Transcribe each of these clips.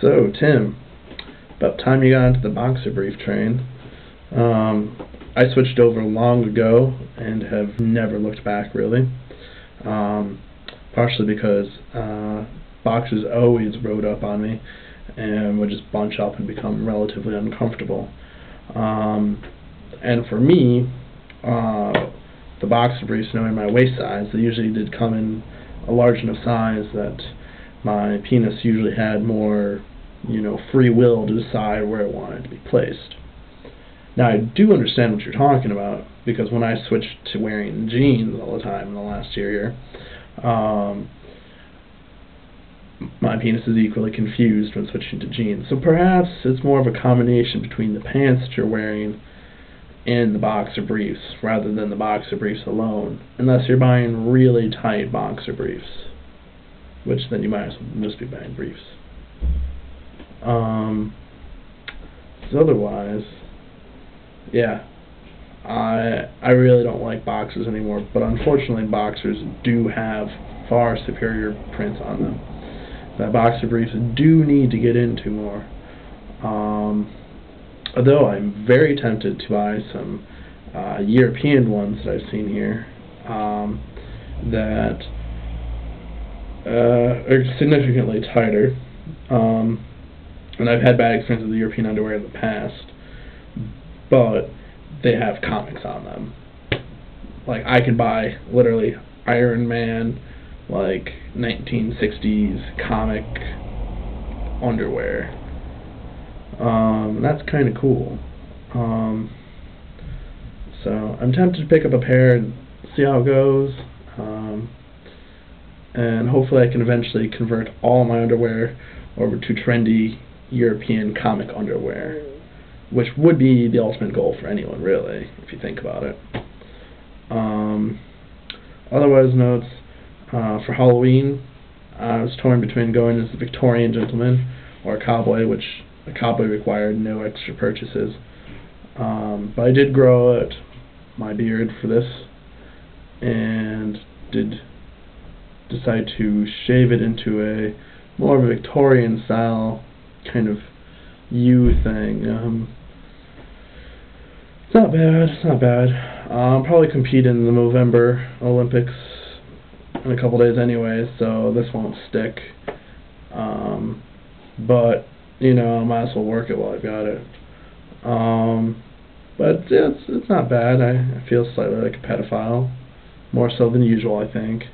So, Tim, about time you got into the boxer brief train. I switched over long ago and have never looked back, really. Partially because boxers always rode up on me and would just bunch up and become relatively uncomfortable. And for me, the boxer briefs, knowing my waist size, they usually did come in a large enough size that my penis usually had more, free will to decide where it wanted to be placed. Now, I do understand what you're talking about, because when I switched to wearing jeans all the time in the last year, my penis is equally confused when switching to jeans. So perhaps it's more of a combination between the pants that you're wearing and the boxer briefs, rather than the boxer briefs alone, unless you're buying really tight boxer briefs, which then you might as well just be buying briefs. So otherwise, yeah, I really don't like boxers anymore, but unfortunately boxers do have far superior prints on them that boxer briefs do need to get into more. Although I'm very tempted to buy some European ones that I've seen here that are significantly tighter. And I've had bad experiences with the European underwear in the past, but they have comics on them. Like, I can buy literally Iron Man, like 1960s comic underwear. That's kind of cool. So I'm tempted to pick up a pair and see how it goes. And hopefully I can eventually convert all my underwear over to trendy European comic underwear, which would be the ultimate goal for anyone, really, if you think about it. Otherwise, notes for Halloween, I was torn between going as a Victorian gentleman or a cowboy, which a cowboy required no extra purchases. But I did grow out my beard for this, and did decide to shave it into a more of a Victorian style kind of U thing. It's not bad, it's not bad. I'll probably compete in the November Olympics in a couple days anyway, so this won't stick. But, I might as well work it while I've got it. But yeah, it's not bad. I feel slightly like a pedophile, more so than usual, I think.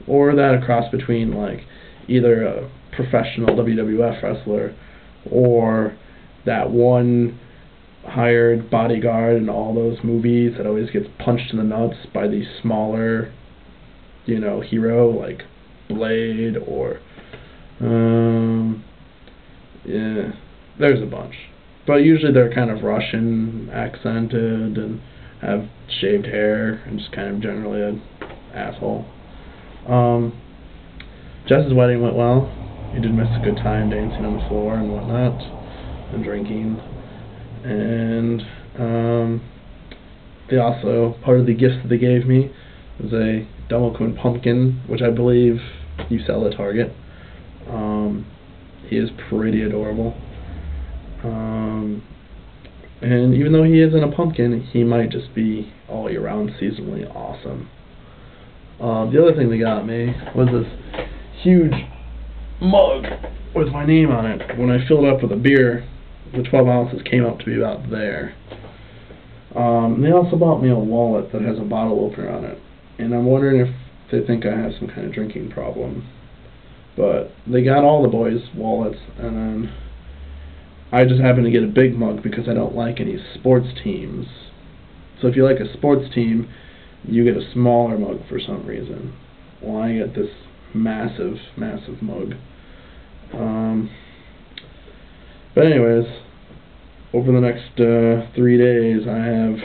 Or that a cross between, like, either a professional WWF wrestler or that one hired bodyguard in all those movies that always gets punched in the nuts by the smaller, hero, like Blade or, yeah, there's a bunch. But usually they're kind of Russian accented and have shaved hair and just kind of generally an asshole. Jess's wedding went well. He did miss a good time dancing on the floor and whatnot, and drinking. And they also, part of the gifts that they gave me was a domokun pumpkin, which I believe you sell at Target. He is pretty adorable. And even though he isn't a pumpkin, he might just be all year round seasonally awesome. The other thing they got me was this huge mug with my name on it. When I filled up with a beer, the 12 ounces came up to be about there. They also bought me a wallet that has a bottle opener on it, and I'm wondering if they think I have some kind of drinking problem. But they got all the boys' wallets, and then I just happen to get a big mug because I don't like any sports teams. So if you like a sports team, you get a smaller mug for some reason. Well, I get this massive, massive mug. But anyways, over the next 3 days, I have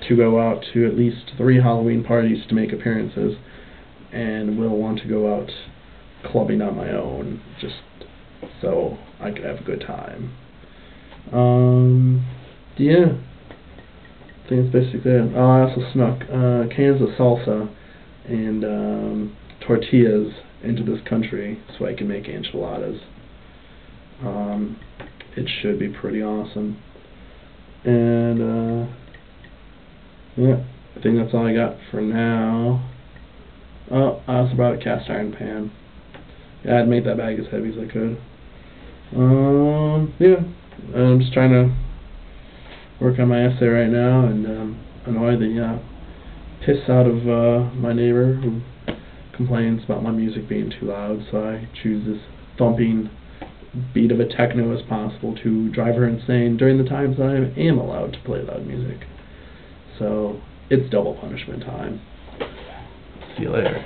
to go out to at least 3 Halloween parties to make appearances, and will want to go out clubbing on my own, just so I could have a good time. Yeah, I think that's basically it. I also snuck cans of salsa and tortillas into this country so I can make enchiladas. it should be pretty awesome. And yeah, I think that's all I got for now. Oh, I also brought a cast iron pan. Yeah, I'd make that bag as heavy as I could. Yeah, I'm just trying to work on my essay right now and annoy the piss out of my neighbor who complains about my music being too loud, so I choose this thumping beat of a techno as possible to drive her insane during the times that I am allowed to play loud music. So it's double punishment time. See you later.